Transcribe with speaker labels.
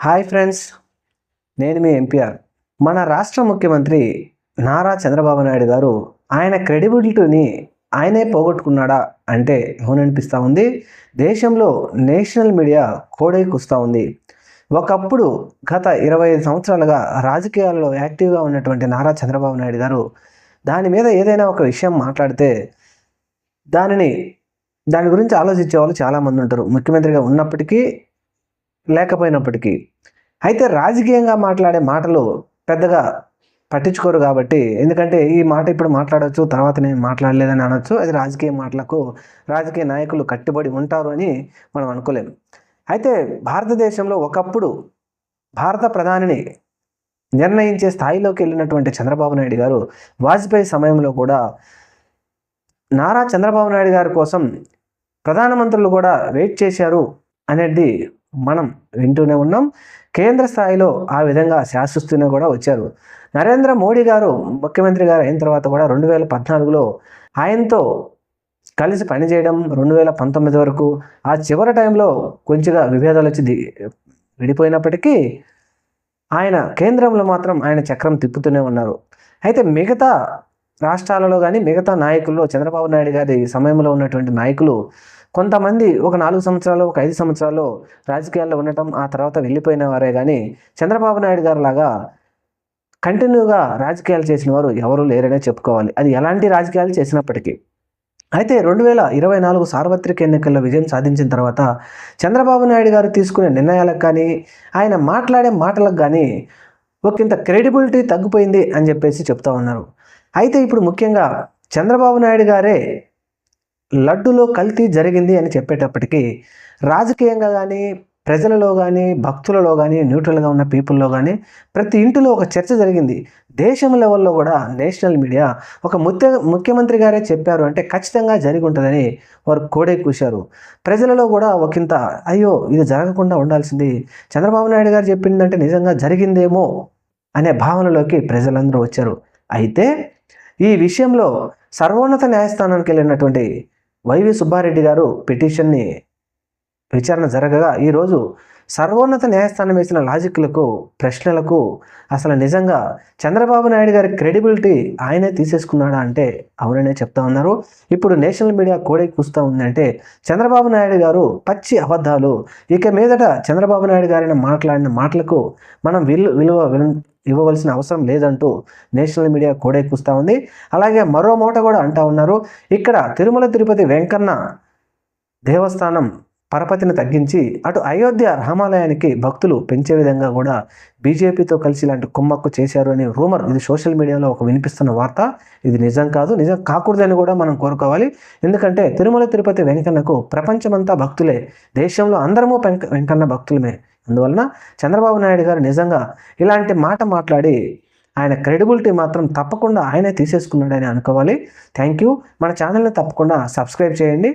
Speaker 1: Hi friends, నేను మీ ఎన్టీఆర్. మన రాష్ట్ర ముఖ్యమంత్రి నారా చంద్రబాబు నాయుడు గారు ఆయన క్రెడిబిలిటీని ఆయనే పోగొట్టుకున్నాడా అంటే అవుననిపిస్తూ ఉంది. దేశంలో నేషనల్ మీడియా కోడైకొస్తూ ఉంది. ఒకప్పుడు గత 25 సంవత్సరాలుగా రాజకీయాల్లో యాక్టివ్గా ఉన్నటువంటి నారా చంద్రబాబు నాయుడు గారు దాని మీద ఏదైనా ఒక విషయం మాట్లాడితే దాని గురించి ఆలోచించే వాళ్ళు చాలామంది ఉంటారు, ముఖ్యమంత్రిగా ఉన్నప్పటికీ లేకపోయినప్పటికీ. అయితే రాజకీయంగా మాట్లాడే మాటలు పెద్దగా పట్టించుకోరు కాబట్టి, ఎందుకంటే ఈ మాట ఇప్పుడు మాట్లాడవచ్చు, తర్వాత నేను మాట్లాడలేదని అనొచ్చు. అది రాజకీయ మాటలకు రాజకీయ నాయకులు కట్టుబడి ఉంటారు అని మనం అనుకోలేము. అయితే భారతదేశంలో ఒకప్పుడు భారత ప్రధానిని నిర్ణయించే స్థాయిలోకి వెళ్ళినటువంటి చంద్రబాబు నాయుడు గారు వాజ్పేయి సమయంలో కూడా నారా చంద్రబాబు నాయుడు గారి కోసం ప్రధానమంత్రులు కూడా వెయిట్ చేశారు అనేది మనం వింటూనే ఉన్నాం. కేంద్ర స్థాయిలో ఆ విధంగా శాసిస్తూనే కూడా వచ్చారు. నరేంద్ర మోడీ గారు ముఖ్యమంత్రి గారు అయిన తర్వాత కూడా 2014లో ఆయనతో కలిసి పనిచేయడం, 2019 వరకు ఆ చివరి టైంలో కొంచెంగా విభేదాలు వచ్చి విడిపోయినప్పటికీ ఆయన కేంద్రంలో మాత్రం ఆయన చక్రం తిప్పుతూనే ఉన్నారు. అయితే మిగతా రాష్ట్రాలలో కానీ మిగతా నాయకుల్లో చంద్రబాబు నాయుడు గారి సమయంలో ఉన్నటువంటి నాయకులు కొంతమంది ఒక 4 సంవత్సరాలు, ఒక 5 సంవత్సరాలు రాజకీయాల్లో ఉండటం, ఆ తర్వాత వెళ్ళిపోయిన వారే కానీ చంద్రబాబు నాయుడు గారు లాగా కంటిన్యూగా రాజకీయాలు చేసిన వారు ఎవరూ లేరనే చెప్పుకోవాలి, అది ఎలాంటి రాజకీయాలు చేసినప్పటికీ. అయితే 2024 సార్వత్రిక ఎన్నికల్లో విజయం సాధించిన తర్వాత చంద్రబాబు నాయుడు గారు తీసుకునే నిర్ణయాలకు కానీ ఆయన మాట్లాడే మాటలకు కానీ ఒకంత క్రెడిబిలిటీ తగ్గిపోయింది అని చెప్పేసి చెప్తా ఉన్నారు. అయితే ఇప్పుడు ముఖ్యంగా చంద్రబాబు నాయుడు గారే లడ్డులో కల్తీ జరిగింది అని చెప్పేటప్పటికీ రాజకీయంగా కానీ ప్రజలలో కానీ భక్తులలో కానీ న్యూట్రల్గా ఉన్న పీపుల్లో కానీ ప్రతి ఇంటిలో ఒక చర్చ జరిగింది. దేశం లెవెల్లో కూడా నేషనల్ మీడియా ఒక ముఖ్యమంత్రి గారే చెప్పారు అంటే ఖచ్చితంగా జరిగి ఉంటుందని వారు కోడే కూశారు. ప్రజలలో కూడా ఒకంత అయ్యో ఇది జరగకుండా ఉండాల్సింది, చంద్రబాబు నాయుడు గారు చెప్పిందంటే నిజంగా జరిగిందేమో అనే భావనలోకి ప్రజలందరూ వచ్చారు. అయితే ఈ విషయంలో సర్వోన్నత న్యాయస్థానానికి వెళ్ళినటువంటి వైవి సుబ్బారెడ్డి గారు పిటిషన్ని విచారణ జరగగా ఈరోజు సర్వోన్నత న్యాయస్థానం వేసిన లాజిక్లకు, ప్రశ్నలకు అసలు నిజంగా చంద్రబాబు నాయుడు గారి క్రెడిబిలిటీ ఆయనే తీసేసుకున్నాడా అంటే అవుననే చెప్తా ఉన్నారు. ఇప్పుడు నేషనల్ మీడియా కోడే కూస్తూ ఉందంటే చంద్రబాబు నాయుడు గారు పచ్చి అబద్ధాలు, ఇక మీదట చంద్రబాబు నాయుడు గారిని మాట్లాడిన మాటలకు మనం విలువ ఇవ్వవలసిన అవసరం లేదంటూ నేషనల్ మీడియా కోడే కూస్తూ ఉంది. అలాగే మరో మాట కూడా అంటూ ఉన్నారు, ఇక్కడ తిరుమల తిరుపతి వెంకన్న దేవస్థానం పరపతిని తగ్గించి అటు అయోధ్య రామాలయానికి భక్తులు పెంచే విధంగా కూడా బీజేపీతో కలిసి ఇలాంటి కుమ్మక్కు చేశారు అని రూమర్. ఇది సోషల్ మీడియాలో ఒక వినిపిస్తున్న వార్త. ఇది నిజం కాదు, నిజం కాకూడదని కూడా మనం కోరుకోవాలి. ఎందుకంటే తిరుమల తిరుపతి వెంకన్నకు ప్రపంచమంతా భక్తులే, దేశంలో అందరము వెంకన్న భక్తులమే. అందువలన చంద్రబాబు నాయుడు గారు నిజంగా ఇలాంటి మాట మాట్లాడి ఆయన క్రెడిబిలిటీ మాత్రం తప్పకుండా ఆయనే తీసేసుకున్నాడని అనుకోవాలి. Thank you. మన ఛానల్ని తప్పకుండా సబ్స్క్రైబ్ చేయండి.